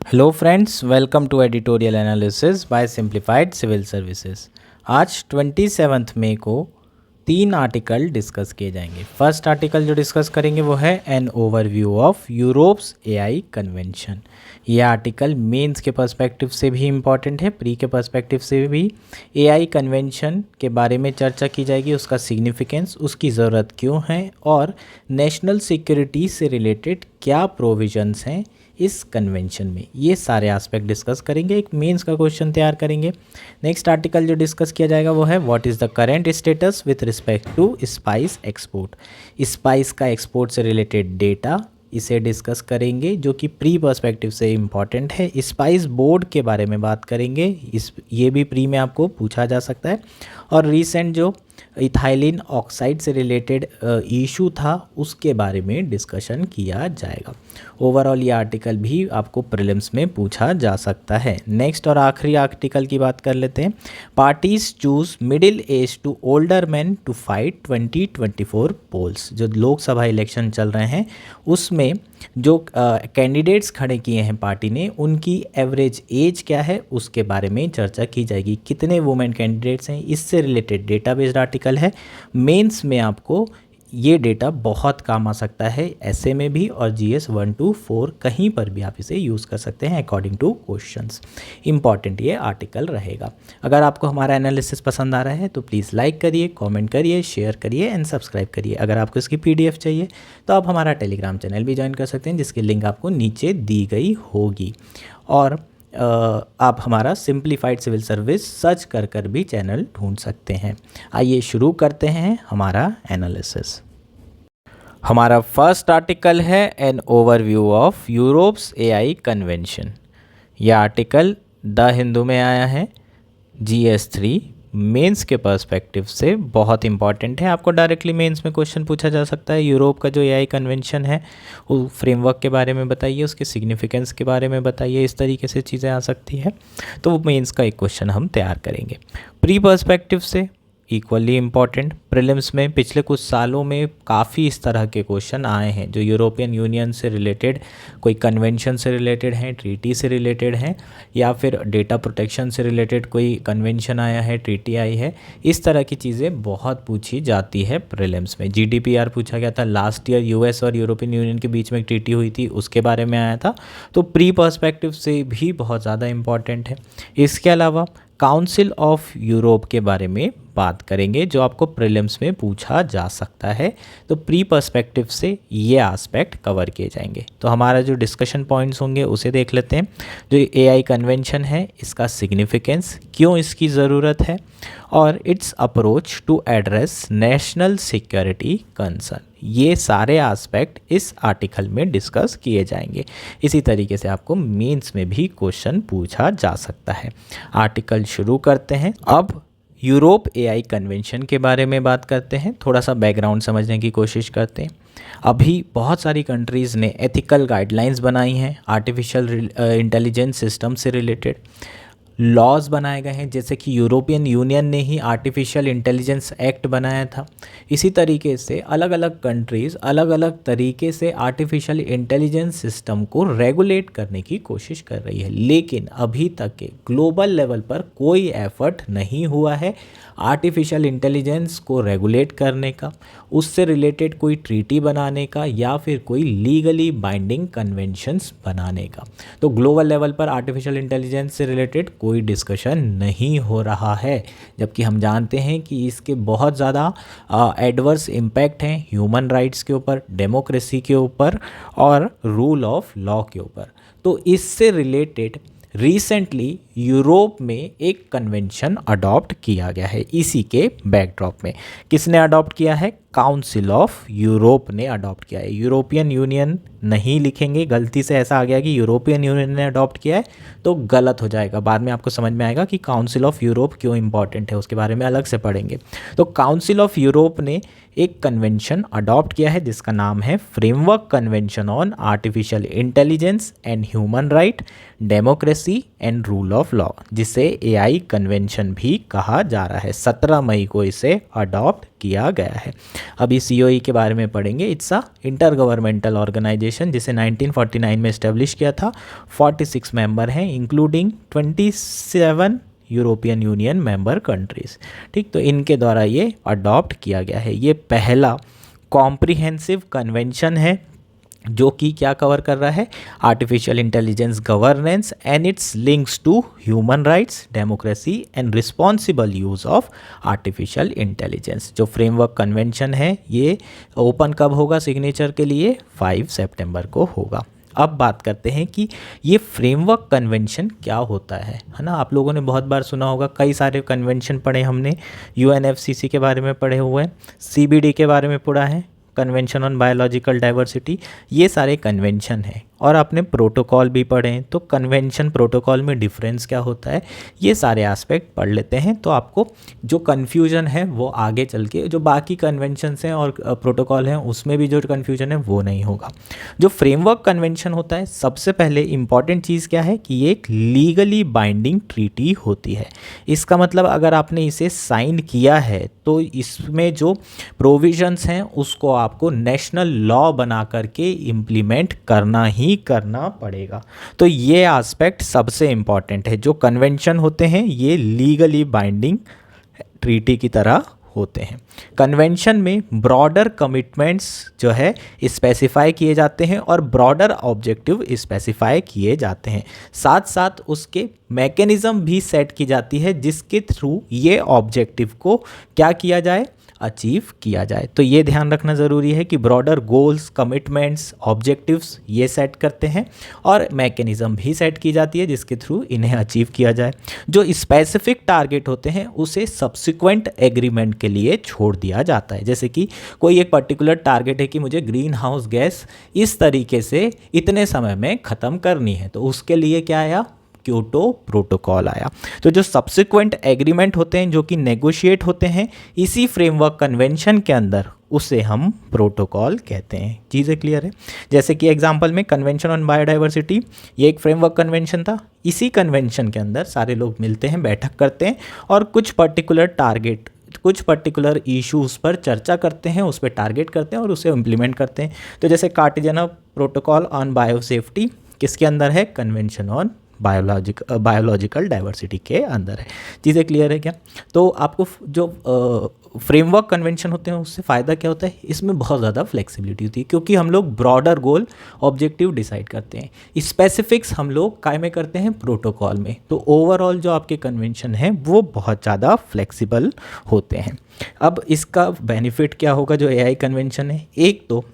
Hello friends, welcome to editorial analysis by simplified civil services. आज 27 मई को 3 article discuss किए जाएंगे। फर्स्ट आर्टिकल जो डिस्कस करेंगे वो है an overview of Europe's AI convention. ये आर्टिकल मेंस के पर्सपेक्टिव से भी इम्पॉर्टेंट है, प्री के पर्सपेक्टिव से भी। एआई कन्वेंशन के बारे में चर्चा की जाएगी, उसका सिग्निफिकेंस, उसकी ज़रूरत क्यों है और नेशनल सिक्योरिटी से रिलेटेड क्या प्रोविजंस हैं इस कन्वेंशन में। ये सारे एस्पेक्ट डिस्कस करेंगे, एक मेंस का क्वेश्चन तैयार करेंगे। नेक्स्ट आर्टिकल जो डिस्कस किया जाएगा वो है what is the current status with respect to spice export. Spice का एक्सपोर्ट से रिलेटेड डेटा, इसे डिस्कस करेंगे जो कि प्री पर्सपेक्टिव से इम्पॉर्टेंट है। स्पाइस बोर्ड के बारे में बात करेंगे, ये भी प्री में आपको पूछा जा सकता है। और रीसेंट जो इथाइलिन ऑक्साइड से रिलेटेड इशू था उसके बारे में डिस्कशन किया जाएगा। ओवरऑल ये आर्टिकल भी आपको प्रीलिम्स में पूछा जा सकता है। नेक्स्ट और आखिरी आर्टिकल की बात कर लेते हैं। Parties choose middle age to older man to fight 2024 polls. जो लोकसभा इलेक्शन चल रहे हैं उसमें जो कैंडिडेट्स खड़े किए हैं पार्टी ने, उनकी एवरेज एज क्या है उसके बारे में चर्चा की जाएगी। कितने वुमेन कैंडिडेट्स हैं, इससे रिलेटेड डेटा बेस्ड आर्टिकल है। मेंस में आपको ये डेटा बहुत काम आ सकता है, ऐसे में भी और GS 1 to 4 कहीं पर भी आप इसे यूज़ कर सकते हैं अकॉर्डिंग टू क्वेश्चंस। इंपॉर्टेंट ये आर्टिकल रहेगा। अगर आपको हमारा एनालिसिस पसंद आ रहा है तो प्लीज़ लाइक करिए, कमेंट करिए, शेयर करिए एंड सब्सक्राइब करिए। अगर आपको इसकी PDF चाहिए तो आप हमारा टेलीग्राम चैनल भी ज्वाइन कर सकते हैं, जिसकी लिंक आपको नीचे दी गई होगी। और आप हमारा सिंप्लीफाइड सिविल सर्विस सर्च कर भी चैनल ढूंढ सकते हैं। आइए शुरू करते हैं हमारा एनालिसिस। हमारा फर्स्ट आर्टिकल है an overview of Europe's AI convention. यह आर्टिकल द हिंदू में आया है। GS 3 मेंस के पर्सपेक्टिव से बहुत इंपॉर्टेंट है। आपको डायरेक्टली मेंस में क्वेश्चन पूछा जा सकता है। यूरोप का जो एआई कन्वेंशन है वो फ्रेमवर्क के बारे में बताइए, उसके सिग्निफिकेंस के बारे में बताइए, इस तरीके से चीज़ें आ सकती है। तो वो मेंस का एक क्वेश्चन हम तैयार करेंगे। प्री पर्सपेक्टिव से इक्वली इम्पॉर्टेंट। प्रीलिम्स में पिछले कुछ सालों में काफ़ी इस तरह के क्वेश्चन आए हैं जो यूरोपियन यूनियन से रिलेटेड, कोई कन्वेंशन से रिलेटेड हैं, ट्रीटी से रिलेटेड हैं, या फिर डेटा प्रोटेक्शन से रिलेटेड कोई कन्वेंशन आया है, ट्रीटी आई है। इस तरह की चीज़ें बहुत पूछी जाती है प्रीलिम्स में। GDPR पूछा गया था लास्ट ईयर, US और यूरोपियन यूनियन के बीच में एक ट्रीटी हुई थी, उसके बारे में आया था। तो प्री पर्सपेक्टिव से भी बहुत ज़्यादा इम्पॉर्टेंट है। इसके अलावा काउंसिल ऑफ यूरोप के बारे में बात करेंगे जो आपको प्रीलिम्स में पूछा जा सकता है। तो प्री पर्सपेक्टिव से ये एस्पेक्ट कवर किए जाएंगे। तो हमारा जो डिस्कशन पॉइंट्स होंगे उसे देख लेते हैं। जो एआई कन्वेंशन है, इसका सिग्निफिकेंस, क्यों इसकी ज़रूरत है, और it's approach to address national security concern. ये सारे एस्पेक्ट इस आर्टिकल में डिस्कस किए जाएंगे। इसी तरीके से आपको मेंस में भी क्वेश्चन पूछा जा सकता है। आर्टिकल शुरू करते हैं। अब यूरोप एआई कन्वेंशन के बारे में बात करते हैं, थोड़ा सा बैकग्राउंड समझने की कोशिश करते हैं। अभी बहुत सारी कंट्रीज़ ने एथिकल गाइडलाइंस बनाई हैं आर्टिफिशियल इंटेलिजेंस सिस्टम से रिलेटेड। लॉज बनाए गए हैं, जैसे कि यूरोपियन यूनियन ने ही आर्टिफिशियल इंटेलिजेंस एक्ट बनाया था। इसी तरीके से अलग अलग कंट्रीज़ अलग अलग तरीके से आर्टिफिशियल इंटेलिजेंस सिस्टम को रेगुलेट करने की कोशिश कर रही है, लेकिन अभी तक के ग्लोबल लेवल पर कोई एफर्ट नहीं हुआ है आर्टिफिशियल इंटेलिजेंस को रेगुलेट करने का, उससे रिलेटेड कोई ट्रीटी बनाने का, या फिर कोई लीगली बाइंडिंग कन्वेंशंस बनाने का। तो ग्लोबल लेवल पर आर्टिफिशियल इंटेलिजेंस से रिलेटेड कोई डिस्कशन नहीं हो रहा है, जबकि हम जानते हैं कि इसके बहुत ज़्यादा एडवर्स इम्पैक्ट हैं ह्यूमन राइट्स के ऊपर, डेमोक्रेसी के ऊपर और रूल ऑफ लॉ के ऊपर। तो इससे रिलेटेड रिसेंटली यूरोप में एक कन्वेंशन अडॉप्ट किया गया है। इसी के बैकड्रॉप में किसने अडॉप्ट किया है? काउंसिल ऑफ यूरोप ने अडॉप्ट किया है। यूरोपियन यूनियन नहीं लिखेंगे, गलती से ऐसा आ गया कि यूरोपियन यूनियन ने अडॉप्ट किया है तो गलत हो जाएगा। बाद में आपको समझ में आएगा कि काउंसिल ऑफ यूरोप क्यों इंपॉर्टेंट है, उसके बारे में अलग से पढ़ेंगे। तो काउंसिल ऑफ यूरोप ने एक कन्वेंशन अडॉप्ट किया है जिसका नाम है framework convention on artificial intelligence and human right, democracy and rule of law, जिसे एआई कन्वेंशन भी कहा जा रहा है। 17 मई को इसे अडॉप्ट किया गया है। अभी COE के बारे में पढ़ेंगे। It's a inter governmental organization जिसे 1949 में इस्टेब्लिश किया था। 46 मेंबर हैं including 27 European Union member countries. ठीक, तो इनके द्वारा ये अडॉप्ट किया गया है। ये पहला कॉम्प्रिहेंसिव कन्वेंशन है जो कि क्या कवर कर रहा है, artificial intelligence governance and its links to human rights, democracy and responsible use of artificial intelligence. जो फ्रेमवर्क कन्वेंशन है ये ओपन कब होगा सिग्नेचर के लिए, 5 सितंबर को होगा। अब बात करते हैं कि ये फ्रेमवर्क कन्वेंशन क्या होता है ना। आप लोगों ने बहुत बार सुना होगा, कई सारे कन्वेंशन पढ़े हमने, UNFCCC के बारे में पढ़े हुए हैं, CBD के बारे में पढ़ा है, कन्वेंशन ऑन बायोलॉजिकल डाइवर्सिटी, ये सारे कन्वेंशन हैं। और आपने प्रोटोकॉल भी पढ़े हैं, तो कन्वेंशन प्रोटोकॉल में डिफरेंस क्या होता है, ये सारे एस्पेक्ट पढ़ लेते हैं। तो आपको जो कन्फ्यूजन है वो आगे चल के जो बाकी कन्वेंशंस हैं और प्रोटोकॉल हैं उसमें भी जो कन्फ्यूजन है वो नहीं होगा। जो फ्रेमवर्क कन्वेंशन होता है, सबसे पहले इंपॉर्टेंट चीज़ क्या है कि ये एक लीगली बाइंडिंग ट्रीटी होती है। इसका मतलब अगर आपने इसे साइन किया है तो इसमें जो प्रोविजंस हैं उसको आपको नेशनल लॉ बना करके इम्प्लीमेंट करना ही करना पड़ेगा। तो ये एस्पेक्ट सबसे इंपॉर्टेंट है। जो कन्वेंशन होते हैं ये लीगली बाइंडिंग ट्रीटी की तरह होते हैं। कन्वेंशन में ब्रॉडर कमिटमेंट्स जो है स्पेसिफाई किए जाते हैं और ब्रॉडर ऑब्जेक्टिव स्पेसिफाई किए जाते हैं। साथ साथ उसके मैकेनिज्म भी सेट की जाती है जिसके थ्रू ये ऑब्जेक्टिव को क्या किया जाए, अचीव किया जाए। तो ये ध्यान रखना ज़रूरी है कि ब्रॉडर गोल्स, कमिटमेंट्स, ऑब्जेक्टिव्स ये सेट करते हैं और मैकेनिज़्म भी सेट की जाती है जिसके थ्रू इन्हें अचीव किया जाए। जो स्पेसिफिक टारगेट होते हैं उसे सब्सिक्वेंट एग्रीमेंट के लिए छोड़ दिया जाता है। जैसे कि कोई एक पर्टिकुलर टारगेट है कि मुझे ग्रीन हाउस गैस इस तरीके से इतने समय में ख़त्म करनी है, तो उसके लिए क्या आया, क्योटो प्रोटोकॉल आया। तो जो सब्सिक्वेंट एग्रीमेंट होते हैं जो कि नेगोशिएट होते हैं इसी फ्रेमवर्क कन्वेंशन के अंदर, उसे हम प्रोटोकॉल कहते हैं। चीज़ें क्लियर है। जैसे कि एग्जांपल में कन्वेंशन ऑन बायोडाइवर्सिटी, ये एक फ्रेमवर्क कन्वेंशन था। इसी कन्वेंशन के अंदर सारे लोग मिलते हैं, बैठक करते हैं और कुछ पर्टिकुलर टारगेट, कुछ पर्टिकुलर इश्यूज़ पर चर्चा करते हैं, उस पर टारगेट करते हैं और उसे इम्प्लीमेंट करते हैं। तो जैसे कार्टेजियन प्रोटोकॉल ऑन बायोसेफ्टी किसके अंदर है, कन्वेंशन ऑन बायोलॉजिकल डाइवर्सिटी के अंदर है। चीज़ें क्लियर है क्या। तो आपको जो फ्रेमवर्क कन्वेंशन होते हैं उससे फ़ायदा क्या होता है, इसमें बहुत ज़्यादा फ्लेक्सिबिलिटी होती है क्योंकि हम लोग ब्रॉडर गोल ऑब्जेक्टिव डिसाइड करते हैं, स्पेसिफिक्स हम लोग काय में करते हैं, प्रोटोकॉल में। तो ओवरऑल जो आपके कन्वेंशन हैं वो बहुत ज़्यादा फ्लेक्सिबल होते हैं। अब इसका बेनिफिट क्या होगा जो AI कन्वेंशन है, एक तो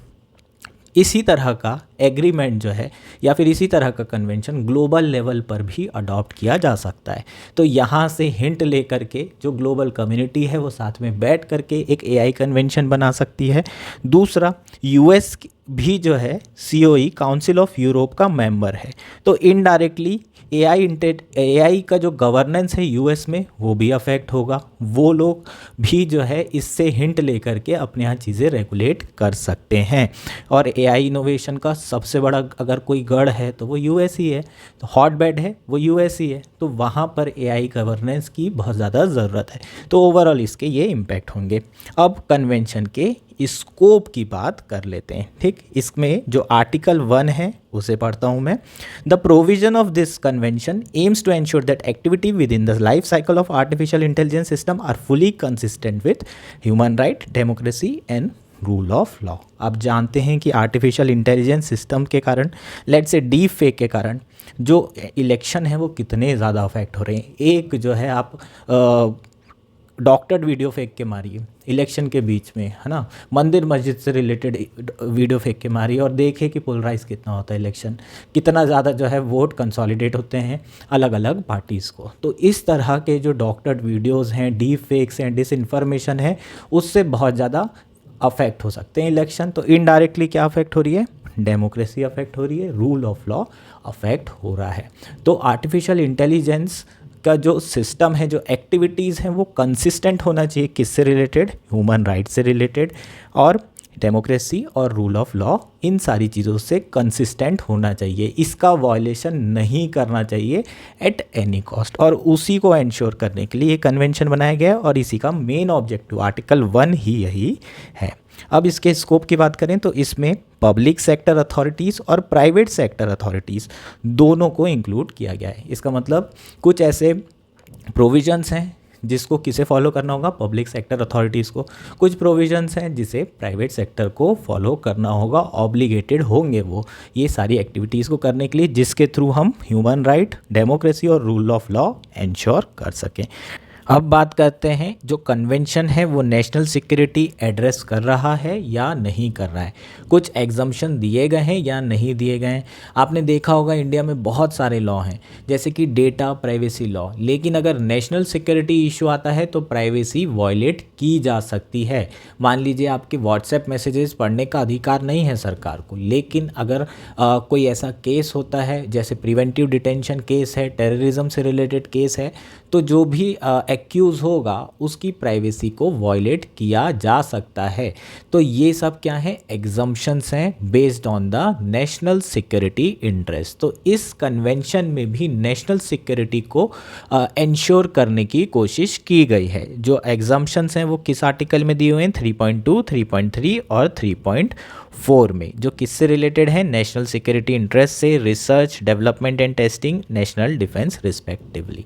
इसी तरह का एग्रीमेंट जो है या फिर इसी तरह का कन्वेंशन ग्लोबल लेवल पर भी अडॉप्ट किया जा सकता है। तो यहाँ से हिंट लेकर के जो ग्लोबल कम्युनिटी है वो साथ में बैठ करके एक AI कन्वेंशन बना सकती है। दूसरा, US भी जो है COE काउंसिल ऑफ यूरोप का मेंबर है, तो इनडायरेक्टली AI का जो गवर्नेंस है US में वो भी अफेक्ट होगा। वो लोग भी जो है इससे हिंट लेकर के अपने यहाँ चीज़ें रेगुलेट कर सकते हैं। और AI इनोवेशन का सबसे बड़ा अगर कोई गढ़ है तो वो US ही है, तो हॉट बेड है वो US ही है, तो वहाँ पर AI गवर्नेंस की बहुत ज़्यादा ज़रूरत है। तो ओवरऑल इसके ये इम्पैक्ट होंगे। अब कन्वेंशन के स्कोप की बात कर लेते हैं। ठीक, इसमें जो आर्टिकल 1 है उसे पढ़ता हूँ मैं। The provision of this convention aims to ensure that activity with in the life cycle of artificial intelligence system are fully consistent with human right, democracy and rule of law. आप जानते हैं कि artificial intelligence system के कारण, let's say deep fake के कारण जो election है वो कितने ज़्यादा अफेक्ट हो रहे हैं। एक जो है आप डॉक्टर्ड वीडियो फेंक के मारिए इलेक्शन के बीच में, है ना, मंदिर मस्जिद से रिलेटेड वीडियो फेंक के मारिए और देखिए कि पोलराइज कितना होता है इलेक्शन, कितना ज़्यादा जो है वोट कंसोलिडेट होते हैं अलग अलग पार्टीज़ को। तो इस तरह के जो डॉक्टर्ड वीडियोस हैं, डीप फेक्स हैं, डिस इन्फॉर्मेशन है, उससे बहुत ज़्यादा अफेक्ट हो सकते हैं इलेक्शन। तो इनडायरेक्टली क्या अफेक्ट हो रही है, डेमोक्रेसी अफेक्ट हो रही है, रूल ऑफ लॉ अफेक्ट हो रहा है। तो आर्टिफिशियल इंटेलिजेंस का जो सिस्टम है, जो एक्टिविटीज़ हैं वो कंसिस्टेंट होना चाहिए, किससे रिलेटेड, ह्यूमन राइट से रिलेटेड और डेमोक्रेसी और रूल ऑफ लॉ, इन सारी चीज़ों से कंसिस्टेंट होना चाहिए, इसका वायलेशन नहीं करना चाहिए एट एनी कॉस्ट, और उसी को एंश्योर करने के लिए ये कन्वेंशन बनाया गया है और इसी का मेन ऑब्जेक्टिव आर्टिकल 1 ही यही है। अब इसके स्कोप की बात करें तो इसमें पब्लिक सेक्टर अथॉरिटीज़ और प्राइवेट सेक्टर अथॉरिटीज़ दोनों को इंक्लूड किया गया है। इसका मतलब कुछ ऐसे प्रोविजंस हैं जिसको किसे फॉलो करना होगा, पब्लिक सेक्टर अथॉरिटीज़ को, कुछ प्रोविजंस हैं जिसे प्राइवेट सेक्टर को फॉलो करना होगा, ऑब्लिगेटेड होंगे वो ये सारी एक्टिविटीज़ को करने के लिए, जिसके थ्रू हम ह्यूमन राइट, डेमोक्रेसी और रूल ऑफ लॉ एंश्योर कर सकें। अब बात करते हैं जो कन्वेंशन है वो नेशनल सिक्योरिटी एड्रेस कर रहा है या नहीं कर रहा है, कुछ एग्जम्पशन दिए गए हैं या नहीं दिए गए हैं। आपने देखा होगा इंडिया में बहुत सारे लॉ हैं जैसे कि डेटा प्राइवेसी लॉ, लेकिन अगर नेशनल सिक्योरिटी इशू आता है तो प्राइवेसी वॉयलेट की जा सकती है। मान लीजिए आपके व्हाट्सएप मैसेजेस पढ़ने का अधिकार नहीं है सरकार को, लेकिन अगर कोई ऐसा केस होता है जैसे प्रिवेंटिव डिटेंशन केस है, टेररिज्म से रिलेटेड केस है, तो जो भी एक्यूज़ होगा उसकी प्राइवेसी को वॉयलेट किया जा सकता है। तो ये सब क्या है, एग्जम्पशंस हैं based on the national security interest. तो इस कन्वेंशन में भी नेशनल सिक्योरिटी को इंश्योर करने की कोशिश की गई है। जो एग्जम्पशंस हैं वो किस आर्टिकल में दिए हुए हैं, 3.2, 3.3 और 3.4 में, जो किससे रिलेटेड है, नेशनल सिक्योरिटी इंटरेस्ट से, research, development and testing, national defence respectively,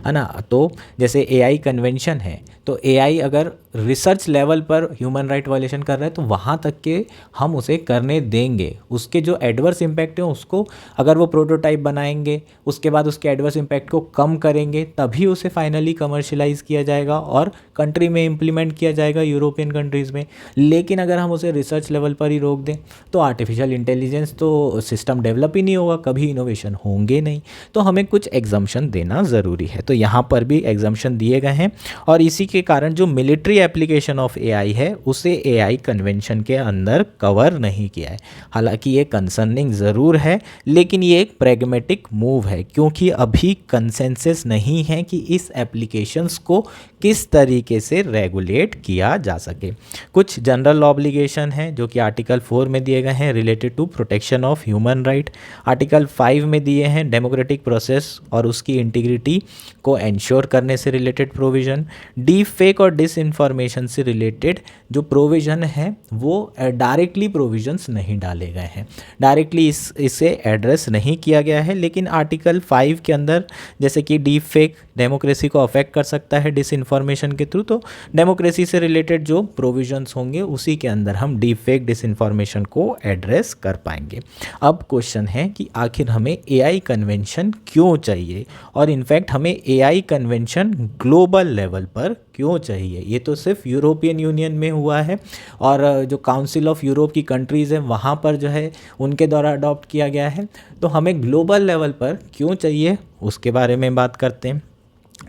है ना। तो जैसे एआई कन्वेंशन है, तो एआई अगर रिसर्च लेवल पर ह्यूमन राइट वायलेशन कर रहा है तो वहाँ तक के हम उसे करने देंगे। उसके जो एडवर्स इम्पैक्ट है उसको, अगर वो प्रोटोटाइप बनाएंगे उसके बाद उसके एडवर्स इम्पैक्ट को कम करेंगे तभी उसे फाइनली कमर्शलाइज किया जाएगा और कंट्री में इम्प्लीमेंट किया जाएगा, यूरोपियन कंट्रीज़ में। लेकिन अगर हम उसे रिसर्च लेवल पर ही रोक दें तो आर्टिफिशियल इंटेलिजेंस तो सिस्टम डेवलप ही नहीं होगा, कभी इनोवेशन होंगे नहीं। तो हमें कुछ एग्जम्पशन देना ज़रूरी है, तो यहाँ पर भी एग्जम्पशन दिए गए हैं और इसी के कारण जो मिलिट्री एप्लीकेशन ऑफ एआई है उसे एआई कन्वेंशन के अंदर कवर नहीं किया है। हालांकि ये कंसर्निंग ज़रूर है, लेकिन ये एक प्रैग्मेटिक मूव है क्योंकि अभी कंसेंसस नहीं है कि इस एप्लीकेशंस को किस तरीके से रेगुलेट किया जा सके। कुछ जनरल ऑब्लिगेशन हैं जो कि आर्टिकल 4 में दिए गए हैं related to protection of human right, article 5 में दिए हैं डेमोक्रेटिक प्रोसेस और उसकी इंटीग्रिटी को एंश्योर करने से रिलेटेड प्रोविज़न, डीप फेक और डिस इन्फॉर्मेशन से रिलेटेड जो प्रोविज़न है वो डायरेक्टली प्रोविजंस नहीं डाले गए हैं, डायरेक्टली इसे एड्रेस नहीं किया गया है। लेकिन आर्टिकल 5 के अंदर जैसे कि डीप फेक डेमोक्रेसी को अफेक्ट कर सकता है डिस इन्फॉर्मेशन के थ्रू, तो डेमोक्रेसी से रिलेटेड जो प्रोविजंस होंगे उसी के अंदर हम डीप फेक डिस इन्फॉर्मेशन को एड्रेस कर पाएंगे। अब क्वेश्चन है कि आखिर हमें एआई कन्वेंशन क्यों चाहिए, और इनफैक्ट हमें एआई कन्वेंशन ग्लोबल लेवल पर क्यों चाहिए। ये तो सिर्फ यूरोपियन यूनियन में हुआ है और जो काउंसिल ऑफ यूरोप की कंट्रीज़ हैं वहाँ पर जो है उनके द्वारा अडॉप्ट किया गया है, तो हमें ग्लोबल लेवल पर क्यों चाहिए उसके बारे में बात करते हैं।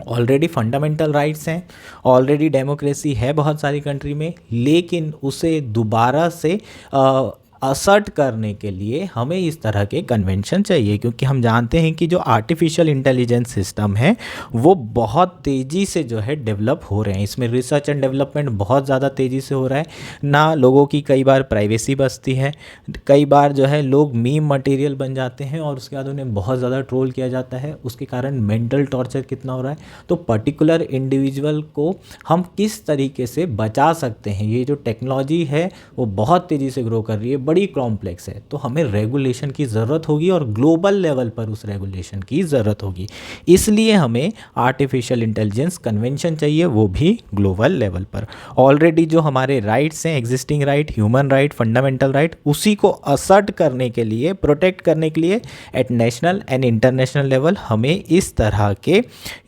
ऑलरेडी फंडामेंटल राइट्स हैं, ऑलरेडी डेमोक्रेसी है बहुत सारी कंट्री में, लेकिन उसे दोबारा से असर्ट करने के लिए हमें इस तरह के कन्वेंशन चाहिए, क्योंकि हम जानते हैं कि जो आर्टिफिशियल इंटेलिजेंस सिस्टम है वो बहुत तेज़ी से जो है डेवलप हो रहे हैं, इसमें रिसर्च एंड डेवलपमेंट बहुत ज़्यादा तेज़ी से हो रहा है ना। लोगों की कई बार प्राइवेसी बचती है, कई बार जो है लोग मीम मटेरियल बन जाते हैं और उसके बाद उन्हें बहुत ज़्यादा ट्रोल किया जाता है, उसके कारण मेंटल टॉर्चर कितना हो रहा है। तो पर्टिकुलर इंडिविजुअल को हम किस तरीके से बचा सकते हैं, ये जो टेक्नोलॉजी है वो बहुत तेज़ी से ग्रो कर रही है, बड़ी कॉम्प्लेक्स है, तो हमें रेगुलेशन की ज़रूरत होगी और ग्लोबल लेवल पर उस रेगुलेशन की ज़रूरत होगी। इसलिए हमें आर्टिफिशियल इंटेलिजेंस कन्वेंशन चाहिए, वो भी ग्लोबल लेवल पर। ऑलरेडी जो हमारे राइट्स हैं, existing right, human right, fundamental right, उसी को असर्ट करने के लिए, प्रोटेक्ट करने के लिए at national and international level हमें इस तरह के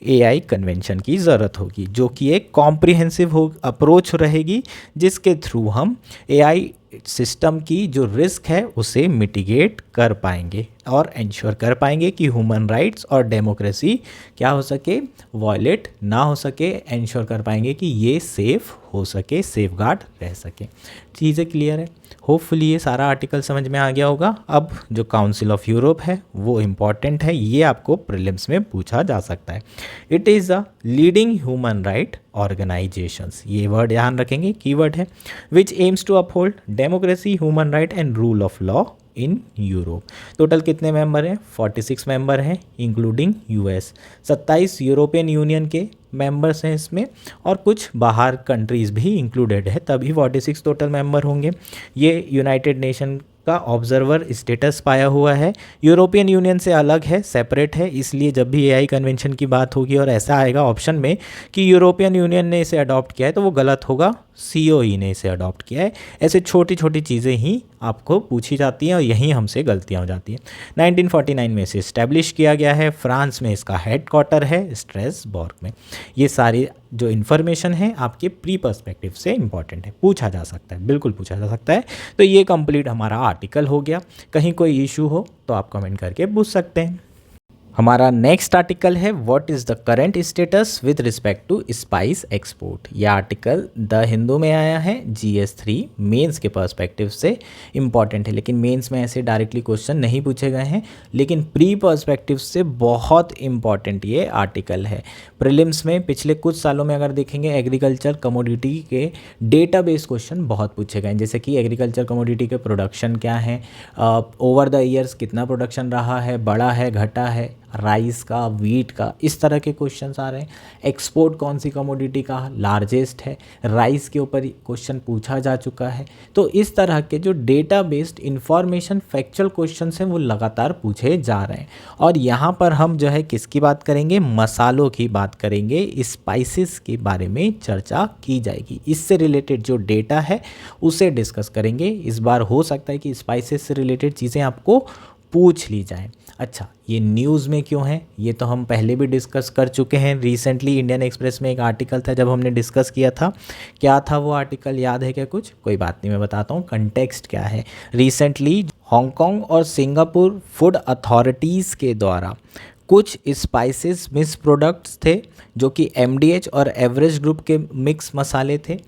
एआई कन्वेंशन की ज़रूरत होगी, जो कि एक कॉम्प्रिहेंसिव अप्रोच रहेगी जिसके थ्रू हम एआई सिस्टम की जो रिस्क है उसे मिटिगेट कर पाएंगे। और इंश्योर कर पाएंगे कि ह्यूमन राइट्स और डेमोक्रेसी क्या हो सके, वॉयलेट ना हो सके, इंश्योर कर पाएंगे कि ये सेफ हो सके, सेफ गार्ड रह सके। चीज़ें क्लियर है। होपफुली ये सारा आर्टिकल समझ में आ गया होगा। अब जो काउंसिल ऑफ यूरोप है वो इम्पॉर्टेंट है, ये आपको प्रीलिम्स में पूछा जा सकता है। It is a leading human right organizations, ये वर्ड ध्यान रखेंगे, कीवर्ड है, which aims to uphold democracy, human right and rule of law in Europe. Total कितने मेंबर हैं? 46 मेंबर हैं इंक्लूडिंग यूएस। 27 यूरोपियन यूनियन के मेंबर्स हैं इसमें, और कुछ बाहर कंट्रीज़ भी इंक्लूडेड है, तभी 46 टोटल मेंबर होंगे। ये यूनाइटेड नेशन का ऑब्जर्वर स्टेटस पाया हुआ है, यूरोपियन यूनियन से अलग है, सेपरेट है, इसलिए जब भी एआई कन्वेंशन की बात होगी और ऐसा आएगा ऑप्शन में कि यूरोपियन यूनियन ने इसे अडॉप्ट किया है, तो वो गलत होगा, सीओई ने इसे अडॉप्ट किया है। ऐसे छोटी छोटी चीज़ें ही आपको पूछी जाती हैं और यहीं हमसे गलतियाँ हो जाती हैं। 1949 में इसे इस्टेब्लिश किया गया है, फ्रांस में इसका हेडक्वार्टर है, स्ट्रेसबर्ग में। ये सारी जो इन्फॉर्मेशन है आपके प्री पर्सपेक्टिव से इंपॉर्टेंट है, पूछा जा सकता है, बिल्कुल पूछा जा सकता है। तो ये कंप्लीट हमारा आर्टिकल हो गया। कहीं कोई इशू हो तो आप कमेंट करके पूछ सकते हैं। हमारा नेक्स्ट आर्टिकल है what is the current status with respect to spice export. यह आर्टिकल द हिंदू में आया है, GS3 मेंस के पर्सपेक्टिव से इम्पॉर्टेंट है, लेकिन मेंस में ऐसे डायरेक्टली क्वेश्चन नहीं पूछे गए हैं, लेकिन प्री पर्सपेक्टिव से बहुत इम्पॉर्टेंट ये आर्टिकल है। प्रीलिम्स में पिछले कुछ सालों में अगर देखेंगे एग्रीकल्चर कमोडिटी के डेटाबेस क्वेश्चन बहुत पूछे गए हैं, जैसे कि एग्रीकल्चर कमोडिटी के प्रोडक्शन क्या है, ओवर द ईयर्स कितना प्रोडक्शन रहा है, बढ़ा है, घटा है, राइस का, वीट का, इस तरह के क्वेश्चंस आ रहे हैं। एक्सपोर्ट कौन सी कमोडिटी का लार्जेस्ट है, राइस के ऊपर क्वेश्चन पूछा जा चुका है। तो इस तरह के जो data based information factual questions हैं वो लगातार पूछे जा रहे हैं। और यहाँ पर हम जो है किसकी बात करेंगे, मसालों की बात करेंगे, स्पाइसेस के बारे में चर्चा की जाएगी। इससे रिलेटेड जो डेटा है उसे डिस्कस करेंगे। इस बार हो सकता है कि स्पाइसेस से रिलेटेड चीज़ें आपको पूछ ली जाएं। अच्छा, ये न्यूज़ में क्यों है, ये तो हम पहले भी डिस्कस कर चुके हैं। रिसेंटली इंडियन एक्सप्रेस में एक आर्टिकल था जब हमने डिस्कस किया था। क्या था वो आर्टिकल, याद है क्या कुछ? कोई बात नहीं, मैं बताता हूँ कंटेक्स्ट क्या है। रिसेंटली हांगकांग और सिंगापुर फूड अथॉरिटीज़ के द्वारा कुछ स्पाइसेस मिक्स प्रोडक्ट्स थे जो कि MDH और एवरेस्ट ग्रुप के मिक्स मसाले थे।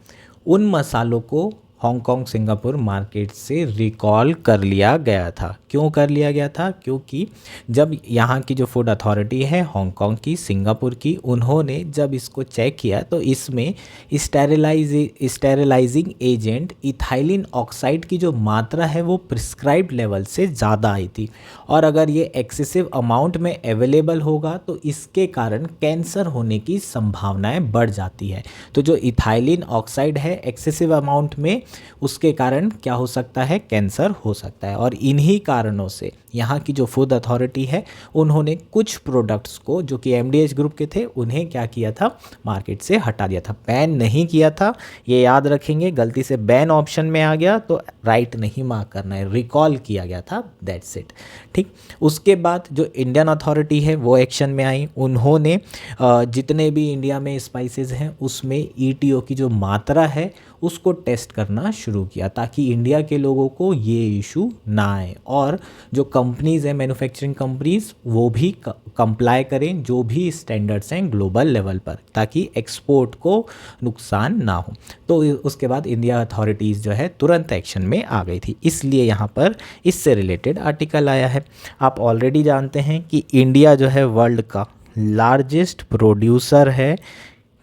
उन मसालों को हांगकांग सिंगापुर मार्केट से रिकॉल कर लिया गया था। क्यों कर लिया गया था? क्योंकि जब यहाँ की जो फूड अथॉरिटी है हांगकांग की, सिंगापुर की, उन्होंने जब इसको चेक किया तो इसमें स्टेरिलाइजिंग एजेंट इथाइलिन ऑक्साइड की जो मात्रा है वो प्रिस्क्राइब्ड लेवल से ज़्यादा आई थी, और अगर ये एक्सेसिव अमाउंट में अवेलेबल होगा तो इसके कारण कैंसर होने की संभावनाएं बढ़ जाती है। तो जो इथाइलिन ऑक्साइड है एक्सेसिव अमाउंट में, उसके कारण क्या हो सकता है, कैंसर हो सकता है। और इन्हीं कारणों से यहाँ की जो फूड अथॉरिटी है उन्होंने कुछ प्रोडक्ट्स को जो कि MDH ग्रुप के थे उन्हें क्या किया था, मार्केट से हटा दिया था। बैन नहीं किया था, ये याद रखेंगे। गलती से बैन ऑप्शन में आ गया तो राइट नहीं मार्क करना है, रिकॉल किया गया था, दैट्स इट। ठीक, उसके बाद जो इंडियन अथॉरिटी है वो एक्शन में आई। उन्होंने जितने भी इंडिया में स्पाइसेस हैं उसमें ETO की जो मात्रा है उसको टेस्ट करना शुरू किया, ताकि इंडिया के लोगों को ये इशू ना आए, और जो कंपनीज़ हैं मैन्युफैक्चरिंग कंपनीज़ वो भी कंप्लाई करें जो भी स्टैंडर्ड्स हैं ग्लोबल लेवल पर, ताकि एक्सपोर्ट को नुकसान ना हो। तो उसके बाद इंडिया अथॉरिटीज़ जो है तुरंत एक्शन में आ गई थी, इसलिए यहाँ पर इससे रिलेटेड आर्टिकल आया है। आप ऑलरेडी जानते हैं कि इंडिया जो है वर्ल्ड का लार्जेस्ट प्रोड्यूसर है,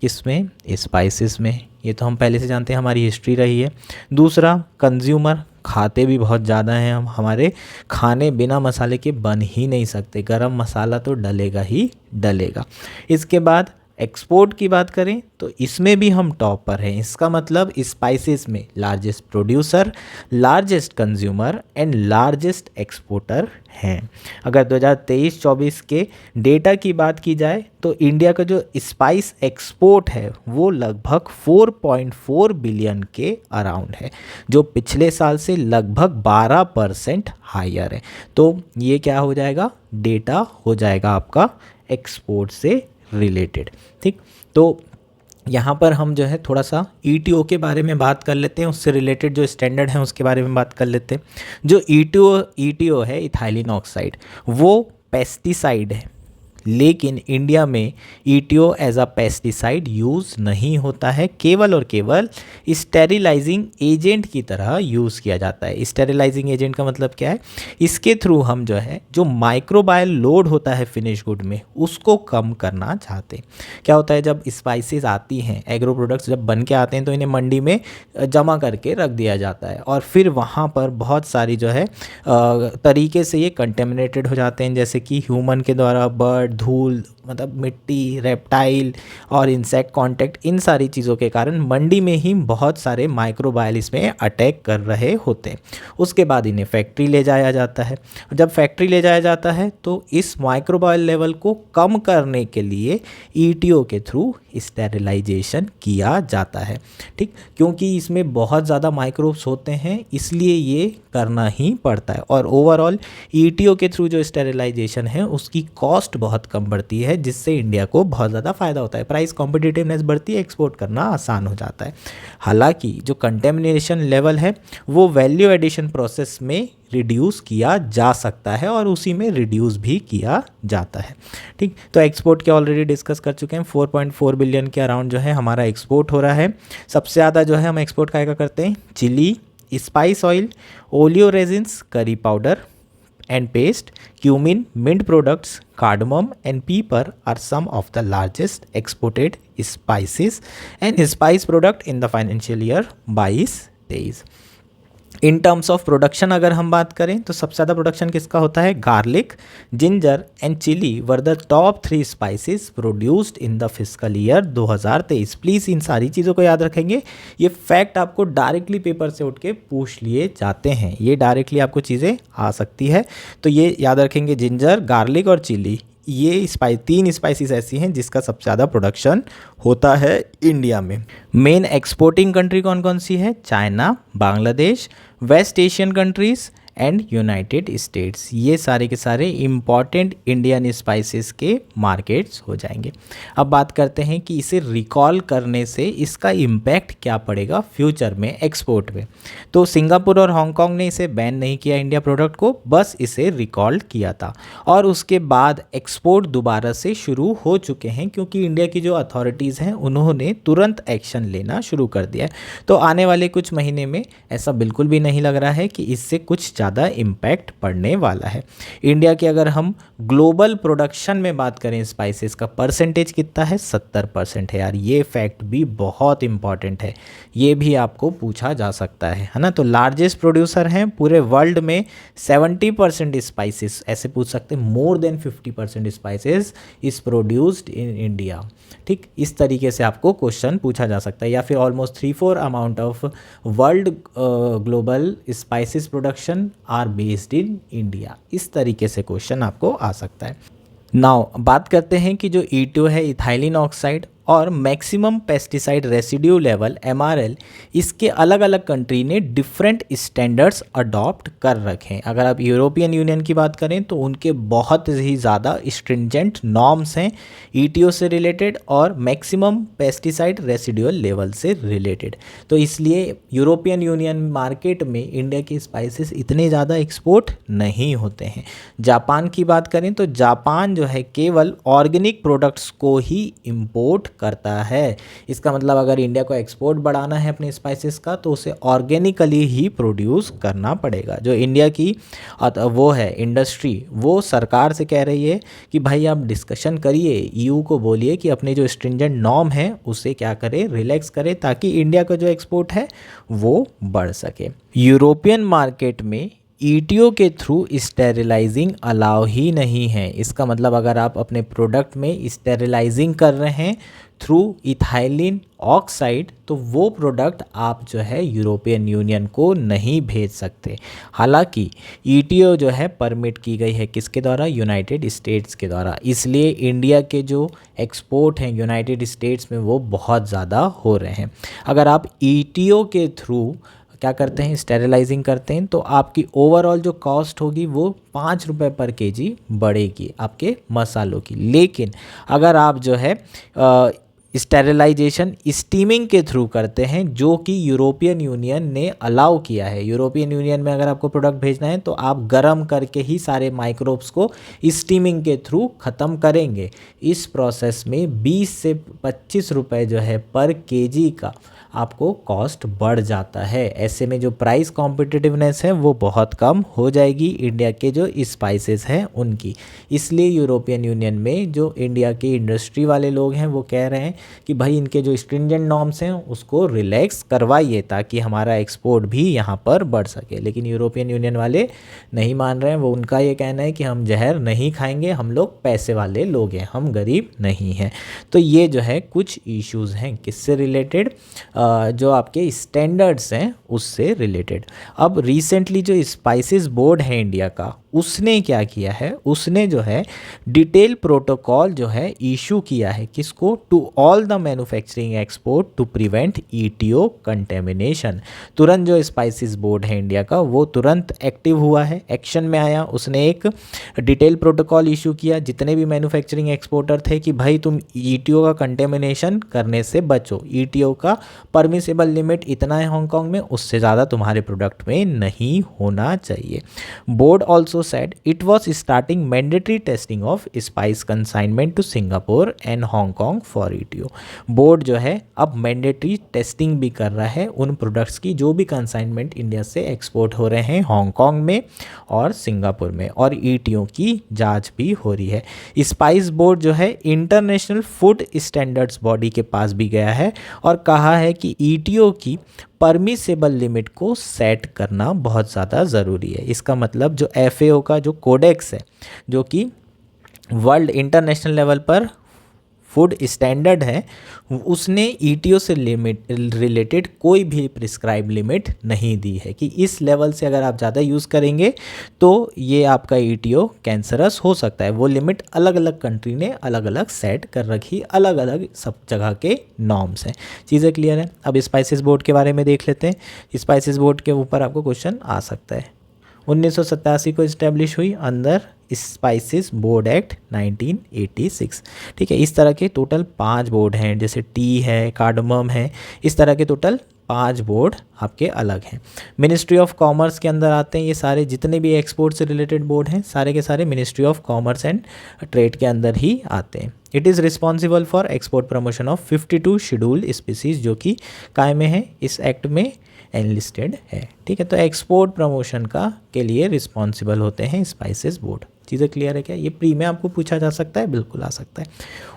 किसमें, स्पाइसेस में। ये तो हम पहले से जानते हैं, हमारी हिस्ट्री रही है। दूसरा, कंज्यूमर खाते भी बहुत ज़्यादा हैं हम, हमारे खाने बिना मसाले के बन ही नहीं सकते, गरम मसाला तो डलेगा ही डलेगा। इसके बाद एक्सपोर्ट की बात करें तो इसमें भी हम टॉप पर हैं। इसका मतलब स्पाइसेस में largest producer, largest consumer and largest exporter हैं। अगर 2023-24 के डेटा की बात की जाए तो इंडिया का जो स्पाइस एक्सपोर्ट है वो लगभग 4.4 बिलियन के अराउंड है, जो पिछले साल से लगभग 12% हायर है। तो ये क्या हो जाएगा, डेटा हो जाएगा आपका एक्सपोर्ट से रिलेटेड। ठीक, तो यहाँ पर हम जो है थोड़ा सा ईटीओ के बारे में बात कर लेते हैं, उससे रिलेटेड जो स्टैंडर्ड हैं उसके बारे में बात कर लेते हैं। जो ईटीओ है, इथाइलिन ऑक्साइड, वो पेस्टिसाइड है, लेकिन इंडिया में ETO as a pesticide use नहीं होता है, केवल और केवल स्टेरिलाइजिंग एजेंट की तरह यूज़ किया जाता है। स्टेरिलाइजिंग एजेंट का मतलब क्या है? इसके थ्रू हम जो है जो माइक्रोबायल लोड होता है फिनिश गुड में, उसको कम करना चाहते हैं। क्या होता है, जब स्पाइसेस आती हैं, एग्रो प्रोडक्ट्स जब बन के आते हैं, तो इन्हें मंडी में जमा करके रख दिया जाता है और फिर वहाँ पर बहुत सारी जो है तरीके से ये कंटेमिनेटेड हो जाते हैं, जैसे कि ह्यूमन के द्वारा, बर्ड, धूल, मतलब मिट्टी, रेप्टाइल और इंसेक्ट कांटेक्ट, इन सारी चीज़ों के कारण मंडी में ही बहुत सारे माइक्रोबायल इसमें अटैक कर रहे होते हैं। उसके बाद इन्हें फैक्ट्री ले जाया जाता है। जब फैक्ट्री ले जाया जाता है तो इस माइक्रोबायल लेवल को कम करने के लिए ईटीओ के थ्रू स्टेरिलाइजेशन किया जाता है। ठीक, क्योंकि इसमें बहुत ज़्यादा माइक्रोब्स होते हैं, इसलिए ये करना ही पड़ता है। और ओवरऑल ईटीओ के थ्रू जो स्टेरिलाइजेशन है उसकी कॉस्ट बहुत कम बढ़ती है, जिससे इंडिया को बहुत ज़्यादा फ़ायदा होता है। प्राइस कॉम्पिटिटिवनेस बढ़ती है, एक्सपोर्ट करना आसान हो जाता है। हालांकि जो कंटेमिनेशन लेवल है वो वैल्यू एडिशन प्रोसेस में रिड्यूस किया जा सकता है और उसी में रिड्यूस भी किया जाता है। ठीक, तो एक्सपोर्ट के ऑलरेडी डिस्कस कर चुके हैं। 4.4 बिलियन के अराउंड जो है हमारा एक्सपोर्ट हो रहा है। सबसे ज़्यादा जो है हम एक्सपोर्ट क्या करते हैं? Chili, spice oil, oleo resins, curry powder and paste, cumin, mint products, cardamom and pepper are some of the largest exported spices and spice product in the financial year 22-23। In terms of production अगर हम बात करें तो सबसे ज़्यादा production किसका होता है? Garlic, ginger and chilli were the top 3 spices produced in the fiscal year 2023। Please इन सारी चीज़ों को याद रखेंगे, ये फैक्ट आपको डायरेक्टली पेपर से उठ के पूछ लिए जाते हैं, ये डायरेक्टली आपको चीज़ें आ सकती है, तो ये याद रखेंगे। जिंजर, गार्लिक और चिली, ये तीन स्पाइसेस ऐसी हैं जिसका सबसे ज़्यादा प्रोडक्शन होता है इंडिया में। मेन एक्सपोर्टिंग कंट्री कौन कौन सी है? China, Bangladesh, West Asian countries and United States. ये सारे के सारे इम्पॉर्टेंट इंडियन स्पाइसेस के मार्केट्स हो जाएंगे। अब बात करते हैं कि इसे रिकॉल करने से इसका इम्पैक्ट क्या पड़ेगा फ्यूचर में एक्सपोर्ट में। तो सिंगापुर और हांगकांग ने इसे बैन नहीं किया इंडिया प्रोडक्ट को, बस इसे रिकॉल किया था और उसके बाद एक्सपोर्ट दोबारा से शुरू हो चुके हैं, क्योंकि इंडिया की जो अथॉरिटीज़ हैं उन्होंने तुरंत एक्शन लेना शुरू कर दिया है। तो आने वाले कुछ महीने में ऐसा बिल्कुल भी नहीं लग रहा है कि इससे कुछ ज़्यादा इम्पैक्ट पड़ने वाला है। इंडिया की अगर हम ग्लोबल प्रोडक्शन में बात करें स्पाइसेस का परसेंटेज कितना है? 70% है यार। ये फैक्ट भी बहुत इंपॉर्टेंट है, ये भी आपको पूछा जा सकता है ना। तो लार्जेस्ट प्रोड्यूसर हैं पूरे वर्ल्ड में 70% स्पाइसेस, ऐसे पूछ सकते हैं more than 50% spices is produced in India. ठीक, इस तरीके से आपको क्वेश्चन पूछा जा सकता है, या फिर almost 3/4 amount of world global spices production are based in India. इस तरीके से क्वेश्चन आपको आ सकता है। नाउ बात करते हैं कि जो ईटीओ है, इथाइलिन ऑक्साइड और maximum pesticide residue level MRL, इसके अलग अलग कंट्री ने डिफरेंट स्टैंडर्ड्स अडॉप्ट कर रखे हैं। अगर आप यूरोपियन यूनियन की बात करें तो उनके बहुत ही ज़्यादा स्ट्रिंजेंट नॉर्म्स हैं ईटीओ से रिलेटेड और मैक्सिमम पेस्टिसाइड रेसिड्यूअल लेवल से रिलेटेड। तो इसलिए यूरोपियन यूनियन मार्केट में इंडिया के स्पाइसेस इतने ज़्यादा एक्सपोर्ट नहीं होते हैं। जापान की बात करें तो जापान जो है केवल ऑर्गेनिक प्रोडक्ट्स को ही इम्पोर्ट करता है। इसका मतलब अगर इंडिया को एक्सपोर्ट बढ़ाना है अपने स्पाइसेस का तो उसे ऑर्गेनिकली ही प्रोड्यूस करना पड़ेगा। जो इंडिया की वो है इंडस्ट्री, वो सरकार से कह रही है कि भाई आप डिस्कशन करिए, ईयू को बोलिए कि अपने जो स्ट्रिंजेंट नॉर्म है उसे क्या करे, रिलैक्स करे, ताकि इंडिया का जो एक्सपोर्ट है वो बढ़ सके। यूरोपियन मार्केट में ईटीओ के थ्रू स्टेरिलाइजिंग अलाउ ही नहीं है। इसका मतलब अगर आप अपने प्रोडक्ट में स्टेरिलाइजिंग कर रहे हैं थ्रू इथाइलिन ऑक्साइड तो वो प्रोडक्ट आप जो है यूरोपियन यूनियन को नहीं भेज सकते। हालांकि ईटीओ जो है परमिट की गई है किसके द्वारा? यूनाइटेड स्टेट्स के द्वारा। इसलिए इंडिया के जो एक्सपोर्ट हैं यूनाइटेड स्टेट्स में वो बहुत ज़्यादा हो रहे हैं। अगर आप ईटीओ के थ्रू क्या करते हैं, स्टेरिलाइजिंग करते हैं, तो आपकी ओवरऑल जो कॉस्ट होगी वो 5 रुपये पर केजी बढ़ेगी आपके मसालों की। लेकिन अगर आप जो है स्टेरिलाइजेशन स्टीमिंग के थ्रू करते हैं, जो कि यूरोपियन यूनियन ने अलाउ किया है। यूरोपियन यूनियन में अगर आपको प्रोडक्ट भेजना है तो आप गर्म करके ही सारे माइक्रोब्स को स्टीमिंग के थ्रू ख़त्म करेंगे। इस प्रोसेस में 20 से 25 रुपए जो है पर केजी का आपको कॉस्ट बढ़ जाता है। ऐसे में जो प्राइस कॉम्पिटिटिवनेस है वो बहुत कम हो जाएगी इंडिया के जो स्पाइसेस हैं उनकी। इसलिए यूरोपियन यूनियन में जो इंडिया के इंडस्ट्री वाले लोग हैं वो कह रहे हैं कि भाई इनके जो स्ट्रिंजेंट नॉर्म्स हैं उसको रिलैक्स करवाइए ताकि हमारा एक्सपोर्ट भी यहाँ पर बढ़ सके। लेकिन यूरोपियन यूनियन वाले नहीं मान रहे हैं। वो उनका ये कहना है कि हम जहर नहीं खाएंगे, हम लोग पैसे वाले लोग हैं, हम गरीब नहीं हैं। तो ये जो है कुछ इश्यूज़ हैं किससे रिलेटेड, जो आपके स्टैंडर्ड्स हैं उससे रिलेटेड। अब रिसेंटली जो स्पाइसेस बोर्ड है इंडिया का, उसने क्या किया है, उसने जो है डिटेल प्रोटोकॉल जो है इशू किया है किसको, to all the manufacturing export to prevent ETO contamination. तुरंत जो स्पाइसेस बोर्ड है इंडिया का वो तुरंत एक्टिव हुआ है, एक्शन में आया। उसने एक डिटेल प्रोटोकॉल इशू किया जितने भी मैन्युफैक्चरिंग एक्सपोर्टर थे कि भाई तुम ईटीओ का कंटेमिनेशन करने से बचो। ईटीओ का परमिसेबल लिमिट इतना है हांगकांग में, उससे ज़्यादा तुम्हारे प्रोडक्ट में नहीं होना चाहिए। Board also said it was starting mandatory testing of spice consignment to Singapore and Hong Kong for ETO। Board जो है अब मैंडेटरी टेस्टिंग भी कर रहा है उन प्रोडक्ट्स की जो भी कंसाइनमेंट इंडिया से एक्सपोर्ट हो रहे हैं हांगकांग में और सिंगापुर में, और ईटीओ की जांच भी हो रही है। स्पाइस बोर्ड जो है इंटरनेशनल फूड स्टैंडर्ड्स बॉडी के पास भी गया है और कहा है कि ईटीओ की परमिसेबल लिमिट को सेट करना बहुत ज़्यादा ज़रूरी है। इसका मतलब जो एफएओ का जो कोडेक्स है, जो कि वर्ल्ड इंटरनेशनल लेवल पर फूड स्टैंडर्ड है, उसने ईटीओ से रिलेटेड कोई भी प्रिस्क्राइब लिमिट नहीं दी है कि इस लेवल से अगर आप ज़्यादा यूज़ करेंगे तो ये आपका ईटीओ कैंसरस हो सकता है। वो लिमिट अलग अलग कंट्री ने अलग अलग सेट कर रखी, अलग अलग सब जगह के नॉर्म्स हैं। चीज़ें क्लियर है। अब स्पाइसेस बोर्ड के बारे में देख लेते हैं। स्पाइसेस बोर्ड के ऊपर आपको क्वेश्चन आ सकता है। 1987 को इस्टेब्लिश हुई अंदर स्पाइसेस बोर्ड एक्ट 1986। ठीक है, इस तरह के टोटल 5 बोर्ड हैं, जैसे टी है, कार्डमम है, इस तरह के टोटल 5 बोर्ड आपके अलग हैं। मिनिस्ट्री ऑफ कॉमर्स के अंदर आते हैं ये सारे, जितने भी एक्सपोर्ट से रिलेटेड बोर्ड हैं सारे के सारे ministry of commerce and trade के अंदर ही आते हैं। It is responsible for export promotion of 52 scheduled species, जो कि काय में है, इस एक्ट में एनलिस्टेड है। ठीक है, तो एक्सपोर्ट प्रमोशन का के लिए रिस्पॉन्सिबल होते हैं स्पाइसेस बोर्ड। चीज़ें क्लियर है क्या? ये प्री में आपको पूछा जा सकता है, बिल्कुल आ सकता है।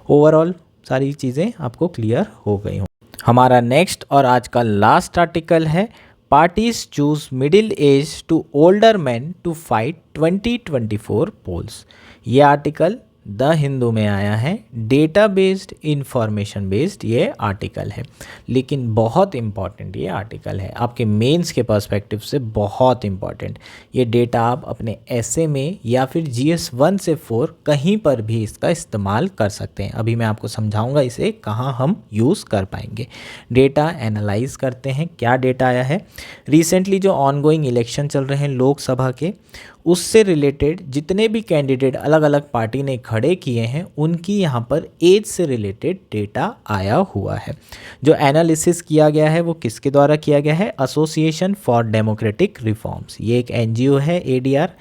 ओवरऑल सारी चीज़ें आपको क्लियर हो गई हों। हमारा नेक्स्ट और आज का लास्ट आर्टिकल है, parties choose middle age to older man to fight 2024 polls. ये आर्टिकल द हिंदू में आया है। डेटा बेस्ड इंफॉर्मेशन बेस्ड ये आर्टिकल है, लेकिन बहुत इंपॉर्टेंट ये आर्टिकल है आपके मेंस के पर्सपेक्टिव से, बहुत इंपॉर्टेंट। ये डेटा आप अपने एसए में या फिर जीएस 1 से 4 कहीं पर भी इसका इस्तेमाल कर सकते हैं। अभी मैं आपको समझाऊंगा इसे कहाँ हम यूज़ कर पाएंगे। डेटा एनालाइज करते हैं। क्या डेटा आया है? रिसेंटली जो ऑनगोइंग इलेक्शन चल रहे हैं लोकसभा के, उससे रिलेटेड जितने भी कैंडिडेट अलग अलग पार्टी ने खड़े किए हैं उनकी यहाँ पर एज से रिलेटेड डेटा आया हुआ है। जो एनालिसिस किया गया है वो किसके द्वारा किया गया है? एसोसिएशन फॉर डेमोक्रेटिक रिफॉर्म्स, ये एक एनजीओ है, एडीआर।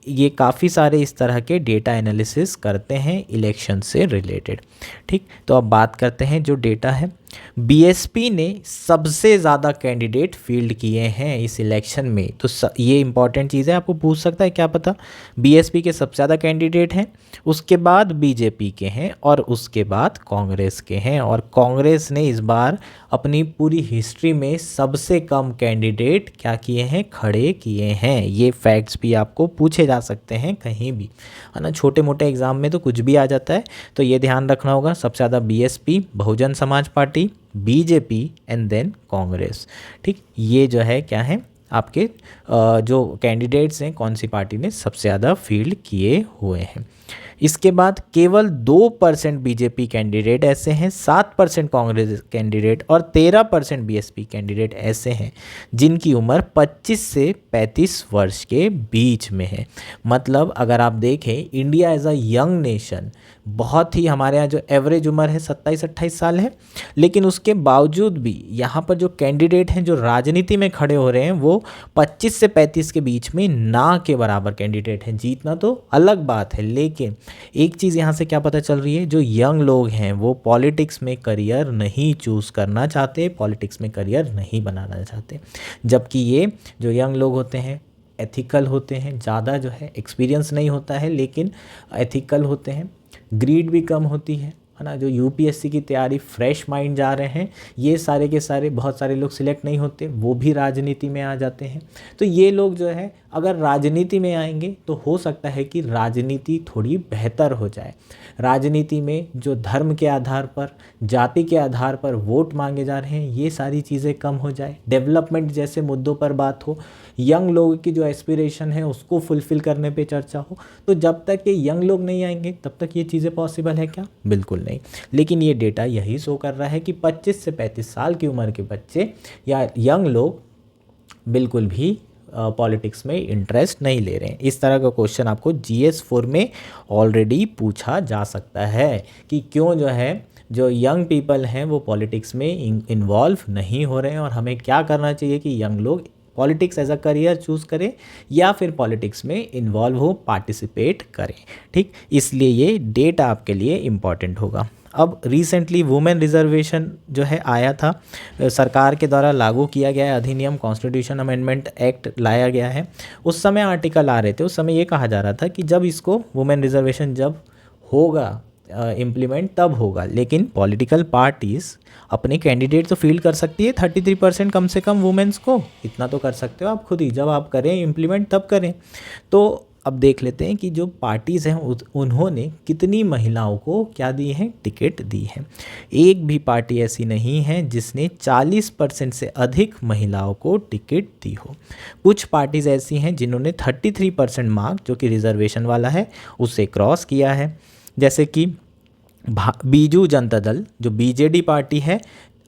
ये काफ़ी सारे इस तरह के डेटा एनालिसिस करते हैं इलेक्शन से रिलेटेड। ठीक, तो अब बात करते हैं जो डेटा है। बीएसपी ने सबसे ज़्यादा कैंडिडेट फील्ड किए हैं इस इलेक्शन में, तो ये इंपॉर्टेंट चीज़ है, आपको पूछ सकता है क्या पता। बीएसपी के सबसे ज़्यादा कैंडिडेट हैं, उसके बाद बीजेपी के हैं और उसके बाद कांग्रेस के हैं। और कांग्रेस ने इस बार अपनी पूरी हिस्ट्री में सबसे कम कैंडिडेट क्या किए हैं? खड़े किए हैं। ये फैक्ट्स भी आपको पूछे जा सकते हैं कहीं भी, है ना। छोटे मोटे एग्जाम में तो कुछ भी आ जाता है, तो ये ध्यान रखना होगा। सबसे ज़्यादा BSP, Bahujan Samaj party, BJP and then Congress. ठीक, ये जो है क्या है आपके जो कैंडिडेट्स हैं, कौन सी पार्टी ने सबसे ज़्यादा फील्ड किए हुए हैं। इसके बाद केवल 2% बीजेपी कैंडिडेट ऐसे हैं, 7% कांग्रेस कैंडिडेट और 13% बीएसपी कैंडिडेट ऐसे हैं जिनकी उम्र 25 से 35 वर्ष के बीच में है। मतलब अगर आप देखें, India as a young nation, बहुत ही हमारे यहाँ जो एवरेज उम्र है 27-28 साल है, लेकिन उसके बावजूद भी यहाँ पर जो कैंडिडेट हैं जो राजनीति में खड़े हो रहे हैं वो 25 से 35 के बीच में ना के बराबर कैंडिडेट हैं। जीतना तो अलग बात है, लेकिन एक चीज़ यहाँ से क्या पता चल रही है, जो यंग लोग हैं वो पॉलिटिक्स में करियर नहीं चूज़ करना चाहते, पॉलिटिक्स में करियर नहीं बनाना चाहते। जबकि ये जो यंग लोग होते हैं एथिकल होते हैं, ज़्यादा जो है एक्सपीरियंस नहीं होता है लेकिन एथिकल होते हैं, ग्रीड भी कम होती है ना। जो यूपीएससी की तैयारी फ्रेश माइंड जा रहे हैं, ये सारे के सारे, बहुत सारे लोग सिलेक्ट नहीं होते, वो भी राजनीति में आ जाते हैं। तो ये लोग जो है अगर राजनीति में आएंगे तो हो सकता है कि राजनीति थोड़ी बेहतर हो जाए। राजनीति में जो धर्म के आधार पर, जाति के आधार पर वोट मांगे जा रहे हैं, ये सारी चीज़ें कम हो जाए, डेवलपमेंट जैसे मुद्दों पर बात हो, यंग लोगों की जो एस्पिरेशन है उसको फुलफ़िल करने पे चर्चा हो। तो जब तक ये यंग लोग नहीं आएंगे तब तक ये चीज़ें पॉसिबल है क्या? बिल्कुल नहीं। लेकिन ये डेटा यही शो कर रहा है कि 25 से 35 साल की उम्र के बच्चे या यंग लोग बिल्कुल भी पॉलिटिक्स में इंटरेस्ट नहीं ले रहे हैं। इस तरह का क्वेश्चन आपको GS4 में ऑलरेडी पूछा जा सकता है कि क्यों जो है जो यंग पीपल हैं वो पॉलिटिक्स में इन्वॉल्व नहीं हो रहे हैं और हमें क्या करना चाहिए कि यंग लोग politics as a career choose करें या फिर पॉलिटिक्स में इन्वॉल्व हो, पार्टिसिपेट करें। ठीक, इसलिए ये डेटा आपके लिए इम्पॉर्टेंट होगा। अब रिसेंटली वुमेन रिजर्वेशन जो है आया था, सरकार के द्वारा लागू किया गया है अधिनियम, कॉन्स्टिट्यूशन अमेंडमेंट एक्ट लाया गया है। उस समय आर्टिकल आ रहे थे, उस समय ये कहा जा रहा था कि जब इसको वुमेन रिजर्वेशन जब होगा इम्प्लीमेंट तब होगा, लेकिन पॉलिटिकल पार्टीज़ अपने कैंडिडेट तो फील्ड कर सकती है 33% कम से कम वुमेन्स को, इतना तो कर सकते हो आप खुद ही, जब आप करें इम्प्लीमेंट तब करें। तो अब देख लेते हैं कि जो पार्टीज़ हैं उन्होंने कितनी महिलाओं को क्या दी है, टिकट दी है। एक भी पार्टी ऐसी नहीं है जिसने 40% से अधिक महिलाओं को टिकट दी हो। कुछ पार्टीज़ ऐसी हैं जिन्होंने 33% मार्क जो कि रिजर्वेशन वाला है उसे क्रॉस किया है, जैसे कि बीजू जनता दल जो बीजेडी पार्टी है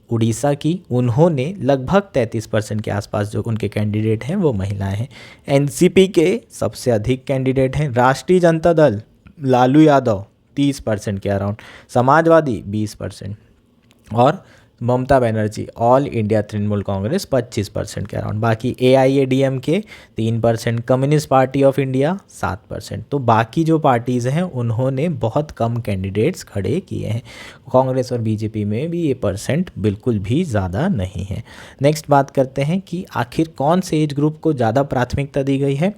उड़ीसा की, उन्होंने लगभग 33% के आसपास जो उनके कैंडिडेट हैं वो महिलाएं हैं। एनसीपी के सबसे अधिक कैंडिडेट हैं, राष्ट्रीय जनता दल लालू यादव 30% के अराउंड, समाजवादी 20% और ममता बनर्जी ऑल इंडिया तृणमूल कांग्रेस 25% के अराउंड। बाकी AIADMK 3%, communist party of India 7%। तो बाकी जो पार्टीज़ हैं उन्होंने बहुत कम कैंडिडेट्स खड़े किए हैं। कांग्रेस और बीजेपी में भी ये परसेंट बिल्कुल भी ज़्यादा नहीं है। नेक्स्ट बात करते हैं कि आखिर कौन से एज ग्रुप को ज़्यादा प्राथमिकता दी गई है।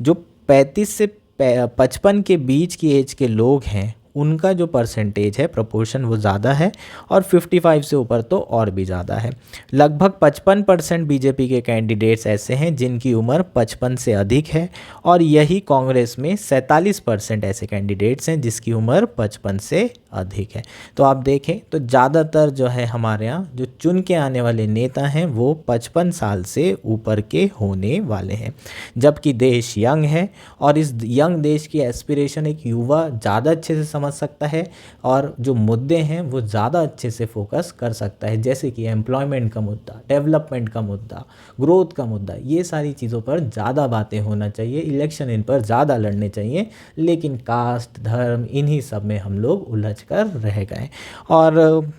जो 35 से 55 के बीच की एज के लोग हैं उनका जो परसेंटेज है, प्रोपोर्शन, वो ज़्यादा है और 55 से ऊपर तो और भी ज़्यादा है। लगभग 55% बीजेपी के कैंडिडेट्स ऐसे हैं जिनकी उम्र 55 से अधिक है और यही कांग्रेस में 47% ऐसे कैंडिडेट्स हैं जिसकी उम्र 55 से अधिक है। तो आप देखें तो ज़्यादातर जो है हमारे यहाँ जो चुन के आने वाले नेता हैं वो 55 साल से ऊपर के होने वाले हैं, जबकि देश यंग है और इस यंग देश की एस्पिरेशन एक युवा ज़्यादा अच्छे से समझ सकता है और जो मुद्दे हैं वो ज़्यादा अच्छे से फोकस कर सकता है, जैसे कि एम्प्लॉयमेंट का मुद्दा, डेवलपमेंट का मुद्दा, ग्रोथ का मुद्दा, ये सारी चीज़ों पर ज़्यादा बातें होना चाहिए, इलेक्शन इन पर ज़्यादा लड़ने चाहिए। लेकिन कास्ट, धर्म, इन्हीं सब में हम लोग उलझ कर रह गए। और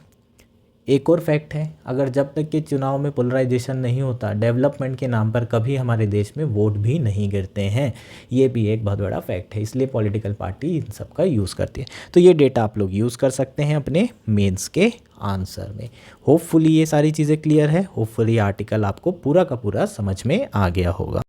एक और फैक्ट है, अगर जब तक के चुनाव में पोलराइजेशन नहीं होता, डेवलपमेंट के नाम पर कभी हमारे देश में वोट भी नहीं गिरते हैं। ये भी एक बहुत बड़ा फैक्ट है, इसलिए पॉलिटिकल पार्टी इन सब का यूज़ करती है। तो ये डेटा आप लोग यूज़ कर सकते हैं अपने मेंस के आंसर में। होपफुली ये सारी चीज़ें क्लियर है, होपफुली आर्टिकल आपको पूरा का पूरा समझ में आ गया होगा।